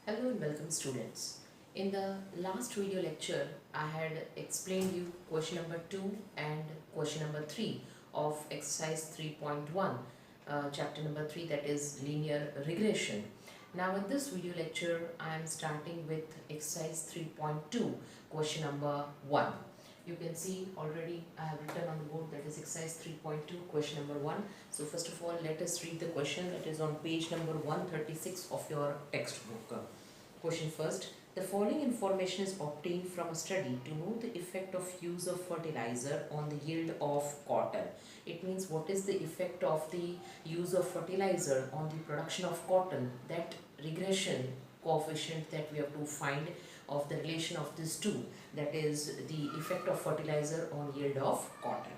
Hello and welcome students. In the last video lecture, I had explained you question number 2 and question number 3 of exercise 3.1, chapter number 3, that is linear regression. Now in this video lecture, I am starting with exercise 3.2, question number 1. You can see already I have written on the board, that is exercise 3.2, question number 1. So first of all, let us read the question that is on page number 136 of your textbook. Question first. The following information is obtained from a study to know the effect of use of fertilizer on the yield of cotton. It means what is the effect of the use of fertilizer on the production of cotton, that regression coefficient that we have to find of the relation of these two, that is the effect of fertilizer on yield of cotton.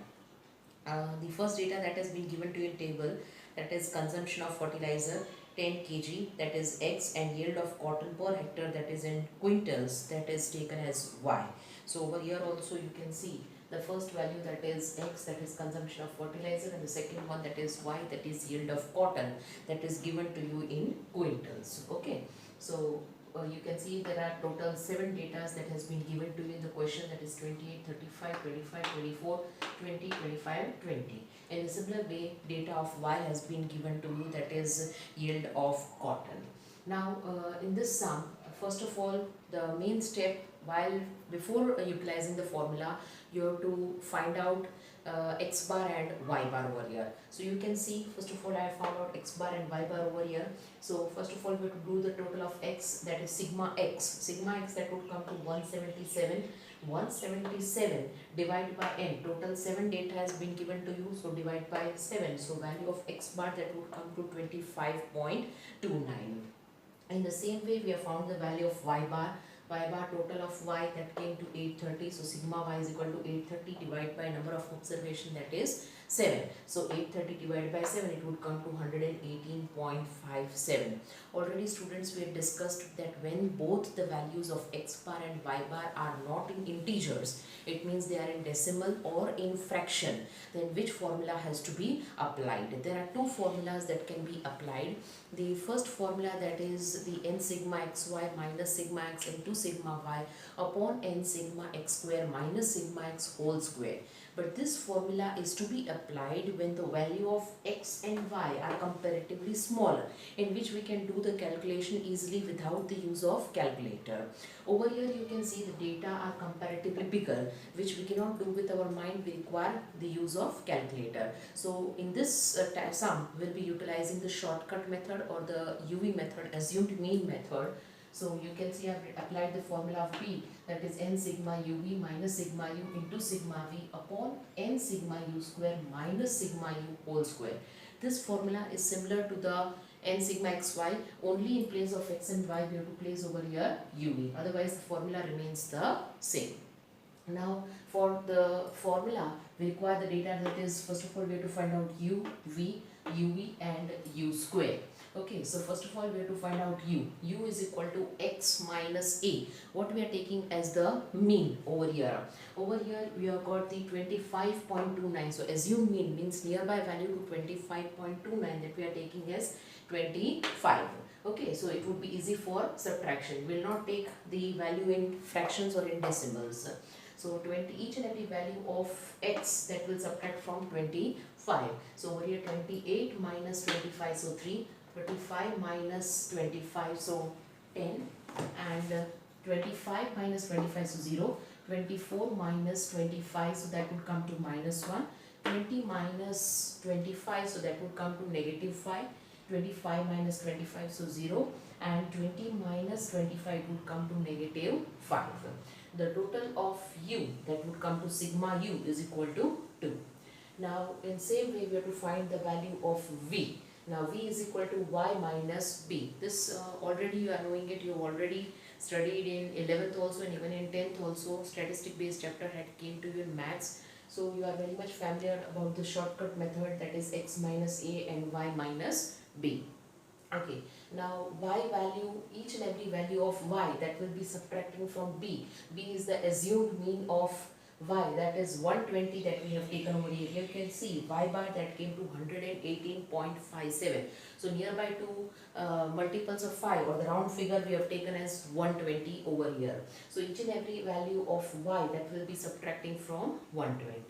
The first data that has been given to you in table, that is consumption of fertilizer 10 kg, that is X, and yield of cotton per hectare, that is in quintals, that is taken as Y. So over here also you can see the first value, that is X, that is consumption of fertilizer, and the second one, that is Y, that is yield of cotton, that is given to you in quintals. Okay, so you can see there are total 7 data that has been given to you in the question, that is 28, 35, 25, 24, 20, 25, 20. In a similar way, data of Y has been given to you, that is yield of cotton. Now in this sum, first of all, the main step, while before utilizing the formula, you have to find out X bar and Y bar over here. So you can see, first of all, I have found out X bar and Y bar over here. So first of all, we have to do the total of X, that is sigma X, that would come to 177. 177 divided by n, total 7 data has been given to you, so divide by 7, so value of X bar, that would come to 25.29. In the same way, we have found the value of Y bar. Y bar, total of Y, that came to 830, so sigma Y is equal to 830 divided by number of observation, that is 7. So 830 divided by 7, it would come to 118.57. Already students, we have discussed that when both the values of X bar and Y bar are not in integers, it means they are in decimal or in fraction, then which formula has to be applied? There are two formulas that can be applied. The first formula, that is the n sigma xy minus sigma x into sigma y upon n sigma x square minus sigma x whole square. But this formula is to be applied when the value of X and Y are comparatively smaller, in which we can do the calculation easily without the use of calculator. Over here you can see the data are comparatively bigger, which we cannot do with our mind, we require the use of calculator. So in this sum, we'll be utilizing the shortcut method or the UV method, assumed mean method. So you can see I've applied the formula of P, that is n sigma uv minus sigma u into sigma v upon n sigma u square minus sigma u whole square. This formula is similar to the n sigma xy, only in place of x and y we have to place over here uv, otherwise the formula remains the same. Now for the formula, we require the data, that is first of all we have to find out u, v, uv and u square. Okay, so first of all we have to find out u. U is equal to x minus a. What we are taking as the mean over here. Over here we have got the 25.29. So assume mean means nearby value to 25.29, that we are taking as 25. Okay, so it would be easy for subtraction. We will not take the value in fractions or in decimals. So 20, each and every value of x, that will subtract from 25. So over here 28 minus 25, so 3. 25 minus 25, so 10, and 25 minus 25, so 0, 24 minus 25, so that would come to minus 1, 20 minus 25, so that would come to negative 5, 25 minus 25, so 0, and 20 minus 25 would come to negative 5. The total of u, that would come to sigma u, is equal to 2. Now in same way we have to find the value of v. Now v is equal to y minus b. This already you are knowing it, you have already studied in 11th also and even in 10th also. Statistic based chapter had came to you in maths. So you are very much familiar about the shortcut method, that is x minus a and y minus b. Okay, now y value, each and every value of y, that will be subtracting from b. B is the assumed mean of y, that is 120 that we have taken over here. Here you can see y bar that came to 118.57. So nearby two multiples of 5, or the round figure we have taken as 120 over here. So each and every value of y that will be subtracting from 120.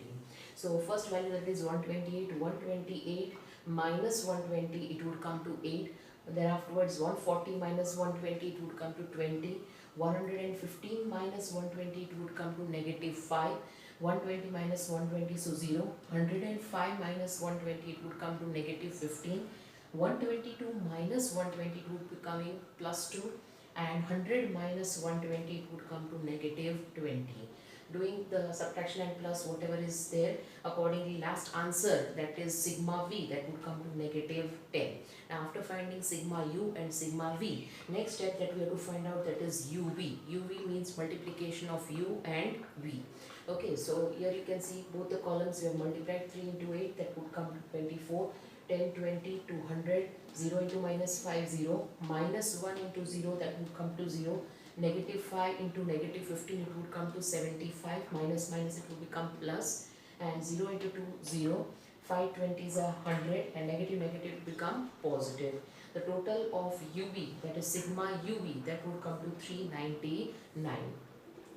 So first value, that is 128 minus 120, it would come to 8. Then afterwards 140 minus 120, it would come to 20. 115 minus 120, it would come to negative 5. 120 minus 120, so 0. 105 minus 120, it would come to negative 15. 122 minus 120, it would be coming plus 2. And 100 minus 120, it would come to negative 20. Doing the subtraction and plus whatever is there, accordingly last answer, that is sigma v, that would come to negative 10. Now after finding sigma u and sigma v, next step that we have to find out, that is uv. Uv means multiplication of u and v. Okay, so here you can see both the columns we have multiplied. 3 into 8, that would come to 24. 10, 20, 200. 0 into minus 5, 0. Minus 1 into 0, that would come to 0. Negative 5 into negative 15, it would come to 75. Minus minus, it would become plus. And 0 into 2, 0. 5 20s are 100, and negative negative become positive. The total of UV, that is sigma UV, that would come to 399.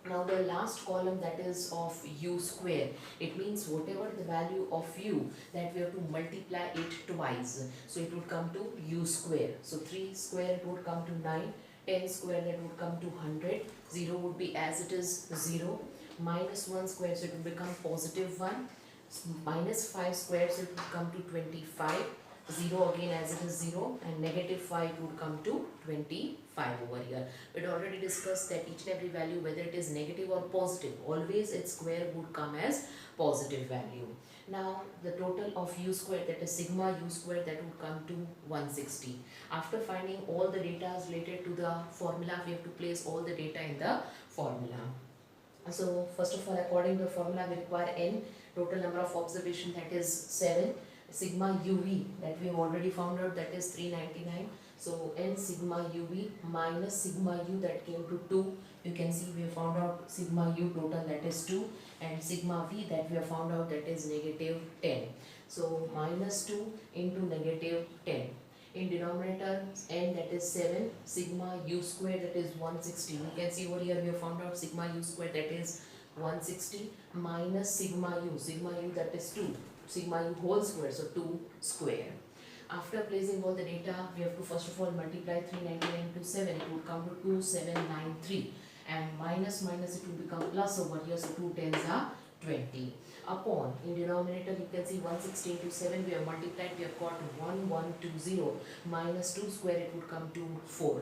Now the last column, that is of u square. It means whatever the value of u, that we have to multiply it twice. So it would come to u square. So 3 square, it would come to 9. 10 square, that would come to 100. 0 would be as it is 0. Minus 1 square, so it would become positive 1. Minus 5 square, so it would come to 25. 0 again as it is 0, and negative 5 would come to 25 over here. We had already discussed that each and every value, whether it is negative or positive, always its square would come as positive value. Now the total of u square, that is sigma u square, that would come to 160. After finding all the data related to the formula, we have to place all the data in the formula. So first of all, according to the formula, we require n, total number of observation, that is 7. Sigma uv, that we have already found out, that is 399. So n sigma uv minus sigma u, that came to 2. You can see we have found out sigma u total, that is 2, and sigma v, that we have found out, that is negative 10. So minus 2 into negative 10. In denominator, n, that is 7. Sigma u square, that is 160. You can see over here we have found out sigma u square, that is 160, minus sigma u, that is 2. Sigma u whole square, so 2 square. After placing all the data, we have to first of all multiply 399 into 7. It would come to 2793. And minus minus, it will become plus over here, so 2 tens are 20. Upon, in denominator, you can see 160 into 7, we have multiplied, we have got 1120. Minus 2 square, it would come to 4.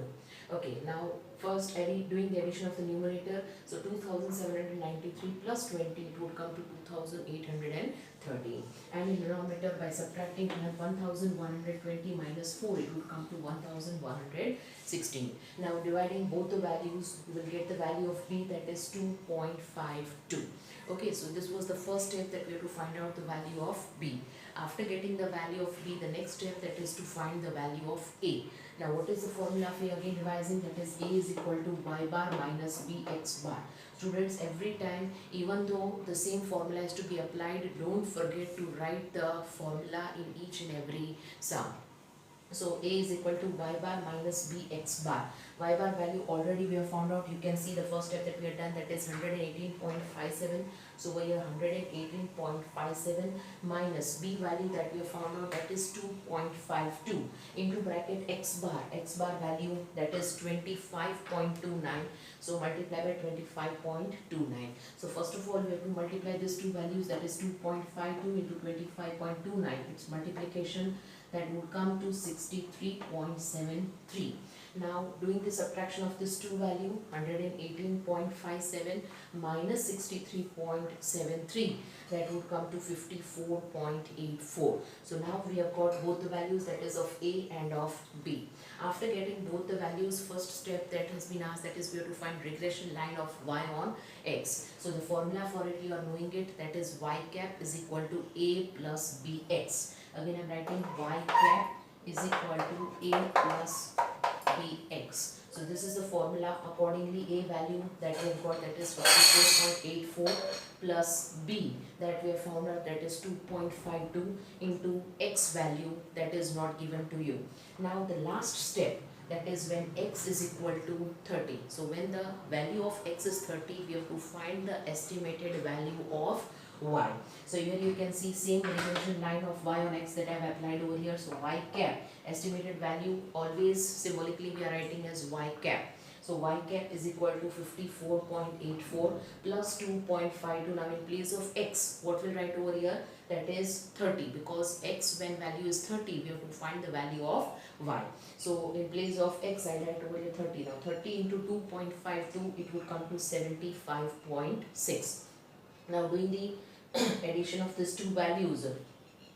Okay, now first doing the addition of the numerator. So 2793 plus 20, it would come to 2830. And in denominator, by subtracting, we have 1120 minus 4, it would come to 1116. Now dividing both the values, we will get the value of b, that is 2.52. Okay, so this was the first step, that we have to find out the value of b. After getting the value of b, the next step, that is to find the value of a. Now what is the formula for again revising? That is a is equal to y bar minus bx bar. Students, every time, even though the same formula is to be applied, don't forget to write the formula in each and every sum. So a is equal to y bar minus bx bar. Y bar value already we have found out. You can see the first step that we have done, that is 118.57. So over here 118.57 minus b value that we have found out, that is 2.52, into bracket x bar value, that is 25.29. So multiply by 25.29. So first of all, we have to multiply these two values, that is 2.52 into 25.29. Its multiplication, that would come to 63.73. Now doing the subtraction of this two value, 118.57 minus 63.73, that would come to 54.84. So now we have got both the values, that is of a and of b. After getting both the values, first step that has been asked, that is we have to find regression line of y on x. So the formula for it, you are knowing it, that is y cap is equal to a plus bx. Again I am writing y cap is equal to a plus be x. So this is the formula. Accordingly, a value that we have got, that is 54.84, plus b that we have found out, that is 2.52, into x value that is not given to you. Now the last step, that is when x is equal to 30. So when the value of x is 30, we have to find the estimated value of y. So here you can see same regression line of y on x that I have applied over here. So y cap, estimated value, always symbolically we are writing as y cap. So y cap is equal to 54.84 plus 2.52. Now in place of x, what we'll write over here? That is 30, because x, when value is 30, we have to find the value of y. So in place of x, I write over here 30. Now 30 into 2.52, it would come to 75.6. Now doing the addition of these two values,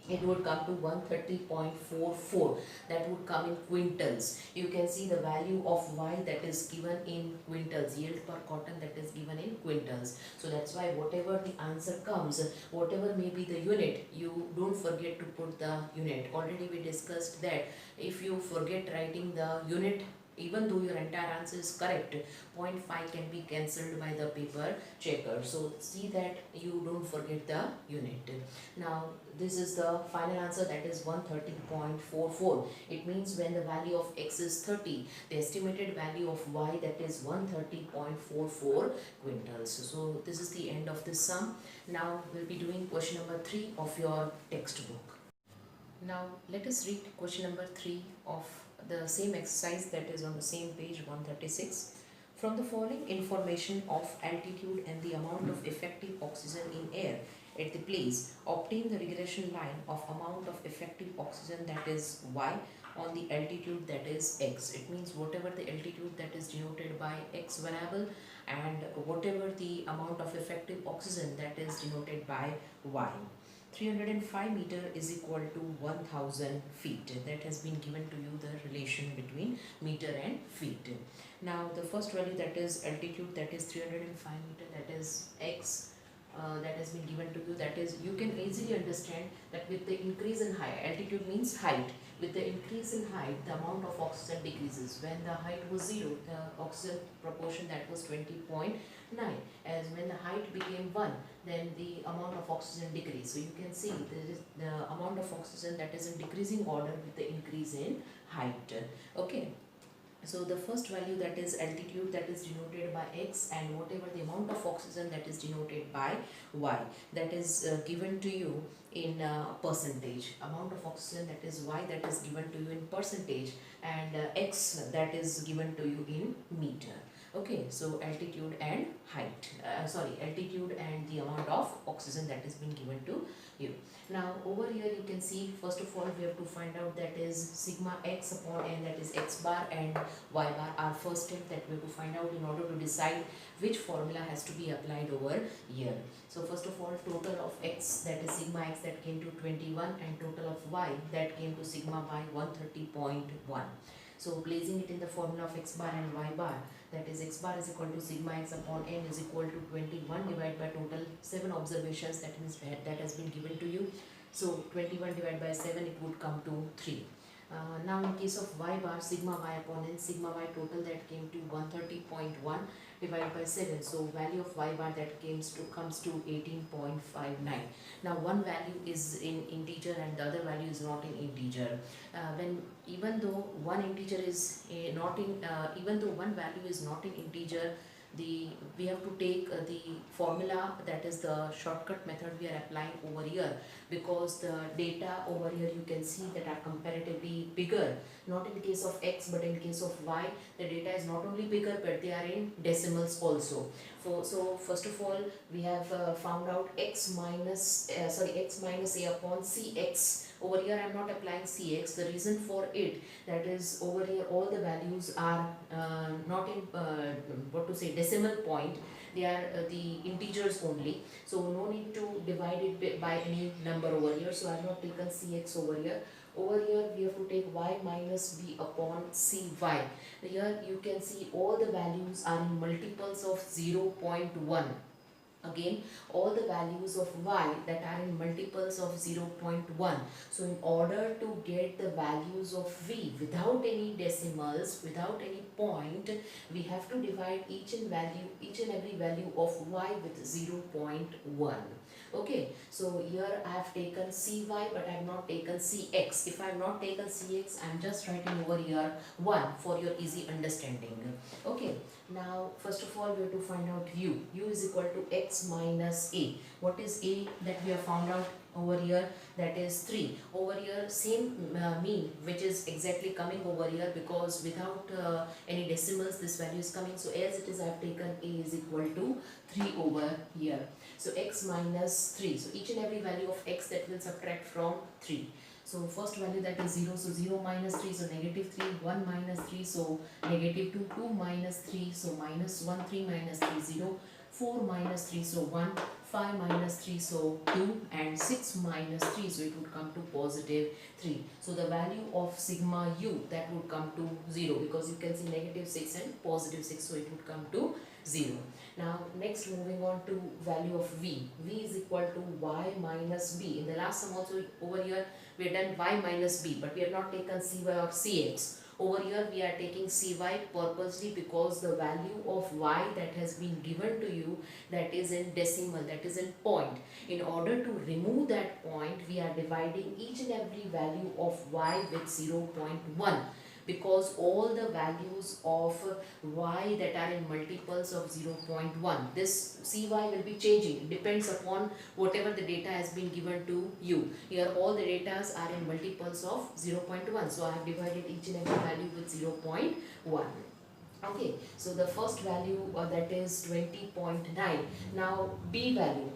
it would come to 130.44. that would come in quintals. You can see the value of y that is given in quintals, yield per cotton that is given in quintals. So that's why whatever the answer comes, whatever may be the unit, you don't forget to put the unit. Already we discussed that if you forget writing the unit, even though your entire answer is correct, 0.5 can be cancelled by the paper checker. So see that you don't forget the unit. Now this is the final answer, that is 130.44. It means when the value of x is 30, the estimated value of y, that is 130.44 quintals. So this is the end of this sum. Now we'll be doing question number 3 of your textbook. Now let us read question number 3 of the same exercise, that is on the same page 136. From the following information of altitude and the amount of effective oxygen in air at the place, obtain the regression line of amount of effective oxygen, that is y, on the altitude, that is x. It means whatever the altitude that is denoted by x variable, and whatever the amount of effective oxygen that is denoted by y. 305 meter is equal to 1000 feet. That has been given to you, the relation between meter and feet. Now the first value, that is altitude, that is 305 meter, that is x, that has been given to you. That is, you can easily understand that with the increase in height, altitude means height, with the increase in height, the amount of oxygen decreases. When the height was 0, the oxygen proportion, that was 20.9. As when the height became 1, then the amount of oxygen decreased. So you can see there is the amount of oxygen that is in decreasing order with the increase in height. Okay. So the first value, that is altitude, that is denoted by x, and whatever the amount of oxygen that is denoted by y, that is given to you in percentage. Amount of oxygen, that is y, that is given to you in percentage, and x, that is given to you in meter. Okay, so altitude and height, altitude and the amount of oxygen that has been given to you. Now over here you can see, first of all we have to find out, that is sigma x upon n, that is x bar and y bar. Our first step that we have to find out in order to decide which formula has to be applied over here. So first of all, total of x, that is sigma x, that came to 21, and total of y, that came to sigma y, 130.1. So placing it in the formula of x bar and y bar, that is x bar is equal to sigma x upon n is equal to 21 divided by total 7 observations, that means that has been given to you. So 21 divided by 7, it would come to 3. Now in case of y bar, sigma y upon n, sigma y total, that came to 130.1 divided by 7. So value of y bar, that comes to 18.59. Now one value is in integer and the other value is not in integer. Even though one integer is not in, even though one value is not in integer, we have to take the formula, that is the shortcut method we are applying over here, because the data over here you can see that are comparatively bigger, not in case of x but in case of y, the data is not only bigger but they are in decimals also. So first of all we have found out x minus a upon cx. Over here I am not applying cx. The reason for it, that is over here all the values are not in decimal point, they are the integers only, so no need to divide it by any number over here. So I have not taken cx over here. Over here we have to take y minus b upon cy. Here you can see all the values are in multiples of 0.1. Again, all the values of y that are in multiples of 0.1. So in order to get the values of v without any decimals, without any point, we have to divide each and every value of y with 0.1. Okay, so here I have taken cy but I have not taken cx. If I have not taken cx, I am just writing over here 1 for your easy understanding. Okay, now first of all we have to find out u. U is equal to x minus a. What is a that we have found out over here? That is 3. Over here same mean which is exactly coming over here, because without any decimals this value is coming. So as it is, I have taken a is equal to 3 over here. So x minus 3. So each and every value of x that will subtract from 3. So first value, that is 0, so 0 minus 3, so negative 3, 1 minus 3, so negative 2, 2 minus 3, so minus 1, 3 minus 3, 0, 4 minus 3, so 1, 5 minus 3, so 2, and 6 minus 3, so it would come to positive 3. So the value of sigma u, that would come to 0, because you can see negative 6 and positive 6, so it would come to 0. Now next, moving on to value of v. V is equal to y minus b. In the last sum also over here we have done y minus b, but we have not taken cy or cx. Over here we are taking cy purposely because the value of y that has been given to you, that is in decimal, that is in point. In order to remove that point, we are dividing each and every value of y with 0.1. Because all the values of y that are in multiples of 0.1, this cy will be changing. It depends upon whatever the data has been given to you. Here all the data are in multiples of 0.1. So I have divided each and every value with 0.1. Okay, so the first value that is 20.9. Now b value,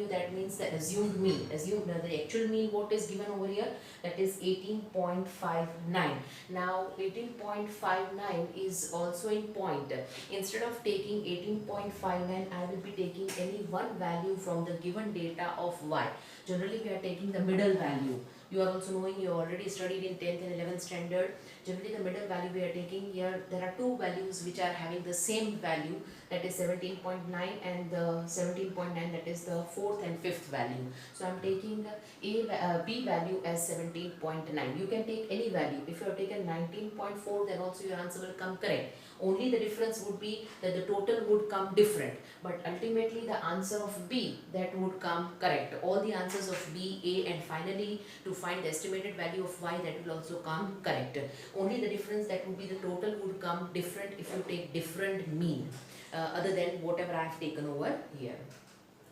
that means the assumed mean. The actual mean what is given over here, that is 18.59. Now 18.59 is also in point. Instead of taking 18.59, I will be taking any one value from the given data of y. Generally we are taking the middle value. You are also knowing, you already studied in 10th and 11th standard. Generally the middle value we are taking here. There are two values which are having the same value, that is 17.9, and the 17.9, that is the fourth and fifth value. So I am taking b value as 17.9. You can take any value. If you have taken 19.4, then also your answer will come correct. Only the difference would be that the total would come different, but ultimately the answer of b, that would come correct. All the answers of b, a, and finally to find the estimated value of y, that will also come correct. Only the difference, that would be the total, would come different if you take different mean other than whatever I have taken over here.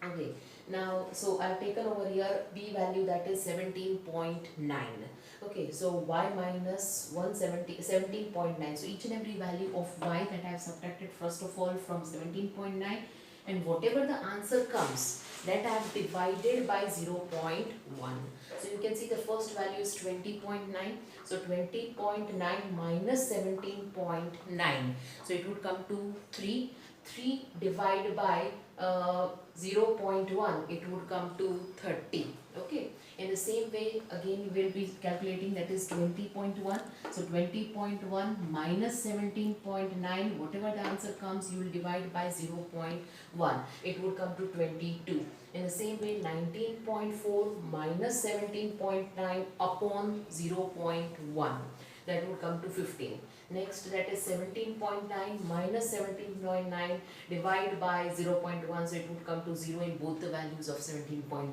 Okay, now so I have taken over here b value, that is 17.9. Okay, so y minus 17.9. So each and every value of y that I have subtracted first of all from 17.9, and whatever the answer comes, that I have divided by 0.1. So you can see the first value is 20.9. So 20.9 minus 17.9. So it would come to 3. 3 divided by 0.1, it would come to 30. Okay. In the same way, again we will be calculating, that is 20.1. So 20.1 minus 17.9, whatever the answer comes, you will divide by 0.1. It would come to 22. In the same way, 19.4 minus 17.9 upon 0.1, that would come to 15. Next, that is 17.9 minus 17.9 divided by 0.1, so it would come to 0 in both the values of 17.9.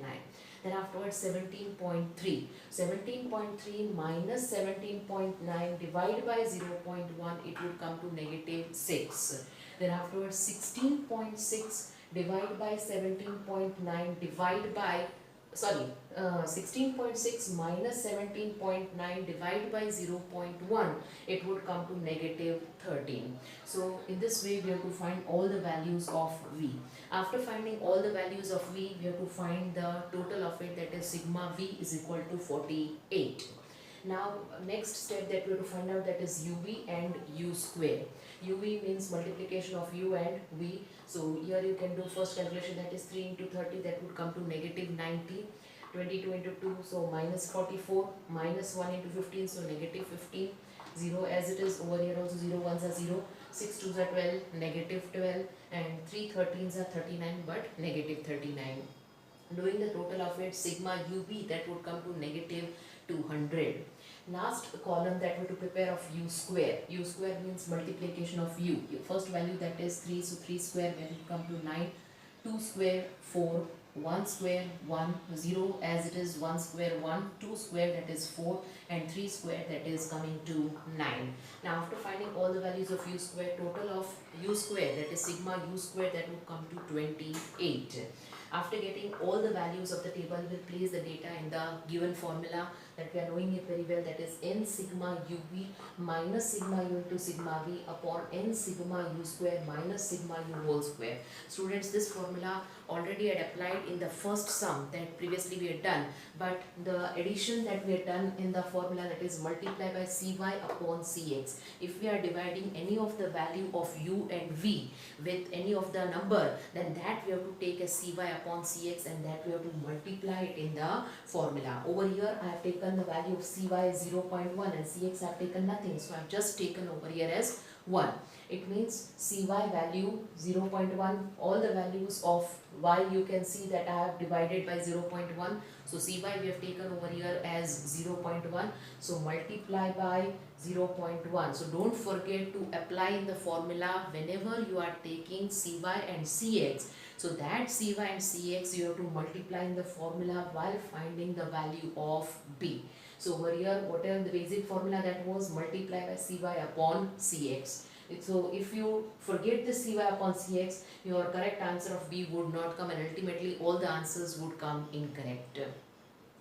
Then afterwards 17.3. 17.3 minus 17.9 divided by 0.1, it would come to negative 6. Then afterwards 16.6 divided by 17.9 divided by 16.6 minus 17.9 divided by 0.1, it would come to negative 13. So in this way we have to find all the values of v. After finding all the values of v, we have to find the total of it, that is sigma v is equal to 48. Now next step that we have to find out, that is uv and u square. uv means multiplication of u and v. So here you can do first calculation, that is 3 into 30, that would come to negative 90. 22 into 2, so minus 44, minus 1 into 15, so negative 15. 0 as it is. Over here also 0 ones are 0, 6 twos are 12, negative 12, and 3 13s are 39 but negative 39. Doing the total of it, sigma ub, that would come to negative 200. Last column that we have to prepare of u square. U square means multiplication of u. First value, that is 3, so 3 square when it come to 9, 2 square 4, 1 square 1, 0 as it is, 1 square 1, 2 square that is 4, and 3 square that is coming to 9. Now after finding all the values of u square, total of u square, that is sigma u square, that would come to 28. After getting all the values of the table, we'll place the data in the given formula that we are knowing it very well, that is n sigma ub minus sigma u into sigma v upon n sigma u square minus sigma u whole square. Students, this formula already had applied in the first sum that previously we had done, but the addition that we had done in the formula, that is multiply by cy upon cx. If we are dividing any of the value of u and v with any of the number, then that we have to take as cy upon cx, and that we have to multiply it in the formula. Over here I have taken the value of cy as 0.1 and cx I have taken nothing, so I have just taken over here as 1. It means cy value 0.1, all the values of y you can see that I have divided by 0.1, so cy we have taken over here as 0.1, so multiply by 0.1. So don't forget to apply in the formula whenever you are taking cy and cx. So that cy and cx you have to multiply in the formula while finding the value of b. So over here, whatever the basic formula, that was multiply by cy upon cx. So if you forget the cy upon cx, your correct answer of b would not come, and ultimately all the answers would come incorrect.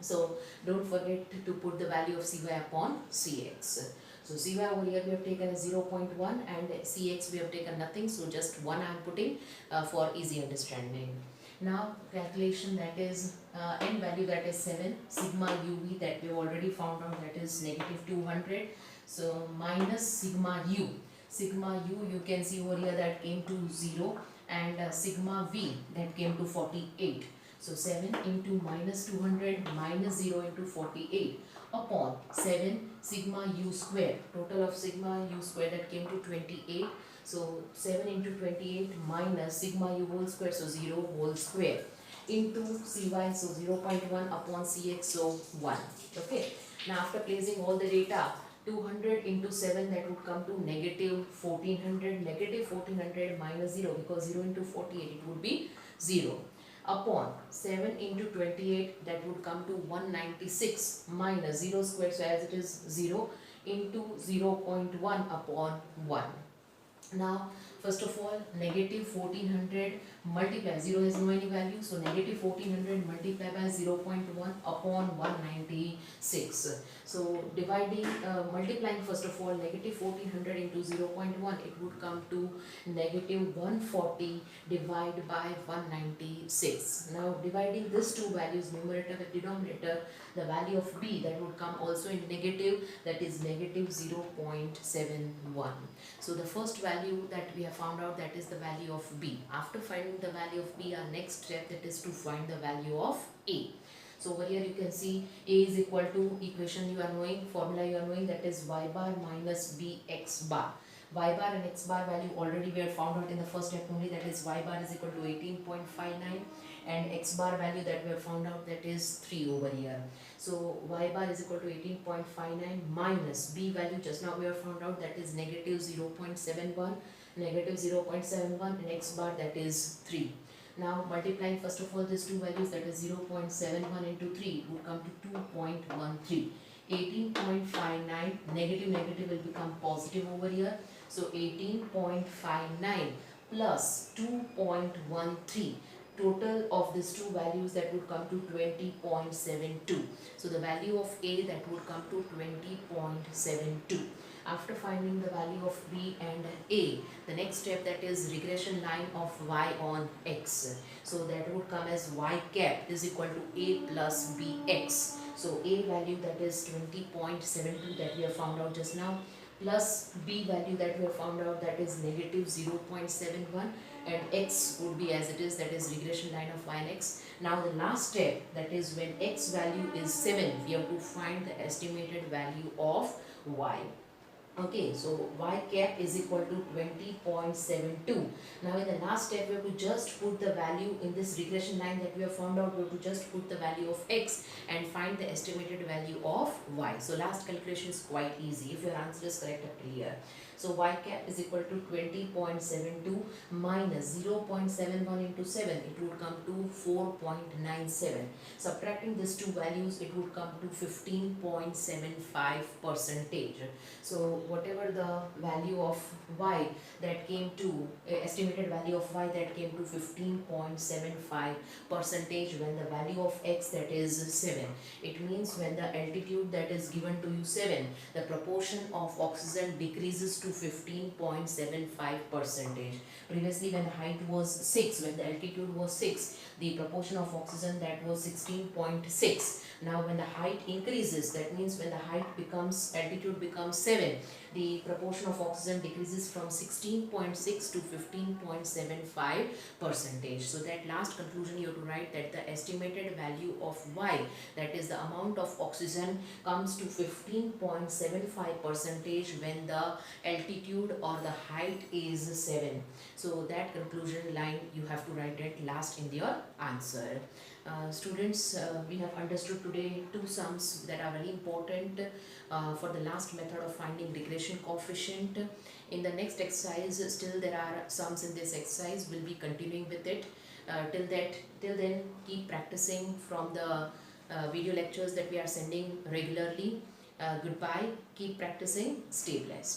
So don't forget to put the value of cy upon cx. So cy over here we have taken as 0.1 and cx we have taken nothing, so just 1 I am putting for easy understanding. Now calculation, that is n value, that is 7, sigma uv that we have already found out, that is negative 200, so minus sigma u. Sigma u you can see over here that came to 0, and sigma v that came to 48. So 7 into minus 200 minus 0 into 48 upon 7 sigma u square, total of sigma u square that came to 28. So 7 into 28 minus sigma u whole square, so 0 whole square, into cy, so 0.1 upon cx, so 1. Okay. Now after placing all the data, 200 into 7 that would come to negative 1400, negative 1400 minus 0, because 0 into 48 it would be 0, upon 7 into 28 that would come to 196 minus 0 square, so as it is 0, into 0.1 upon 1. Now first of all, negative 1400 multiply, 0 has no any value, so negative 1400 multiply by 0.1 upon 196. So dividing, multiplying first of all negative 1400 into 0.1, it would come to negative 140 divided by 196. Now dividing these two values, numerator with denominator, the value of b that would come also in negative, that is negative 0.71. So the first value that we have found out, that is the value of b. After finding the value of b, our next step, that is to find the value of a. So over here you can see a is equal to, equation you are knowing, formula you are knowing, that is y bar minus b x bar. Y bar and x bar value already we have found out in the first step only, that is y bar is equal to 18.59, and x bar value that we have found out, that is 3 over here. So y bar is equal to 18.59 minus b value just now we have found out, that is negative 0.71, and x bar, that is 3. Now multiplying first of all these two values, that is 0.71 into 3, it would come to 2.13. 18.59, negative will become positive over here. So 18.59 plus 2.13. Total of these two values, that would come to 20.72. So the value of a, that would come to 20.72. After finding the value of b and a, the next step, that is regression line of y on x. So that would come as y cap is equal to a plus bx. So a value, that is 20.72 that we have found out just now, plus b value that we have found out, that is negative 0.71, and x would be as it is, that is regression line of y and x. Now the last step, that is when x value is 7, we have to find the estimated value of y. Okay, so y cap is equal to 20.72. Now in the last step, we have to just put the value in this regression line that we have found out. We have to just put the value of x and find the estimated value of y. So last calculation is quite easy if your answer is correct up till here. So y cap is equal to 20.72 minus 0.71 into 7. It would come to 4.97. Subtracting these two values, it would come to 15.75 percentage. So whatever the value of y that came to, estimated value of y that came to 15.75 percentage when the value of x that is 7. It means when the altitude that is given to you 7, the proportion of oxygen decreases to 15.75 percentage. Previously when height was 6, when the altitude was 6, the proportion of oxygen that was 16.6. Now when the height increases, that means when the altitude becomes 7, the proportion of oxygen decreases from 16.6 to 15.75 percentage. So that last conclusion you have to write that the estimated value of y, that is the amount of oxygen, comes to 15.75 percentage when the altitude or the height is 7. So that conclusion line you have to write it last in your answer. Students, we have understood today two sums that are very important for the last method of finding regression coefficient. In the next exercise, still there are sums in this exercise. We'll be continuing with it. Till then, keep practicing from the video lectures that we are sending regularly. Goodbye. Keep practicing. Stay blessed.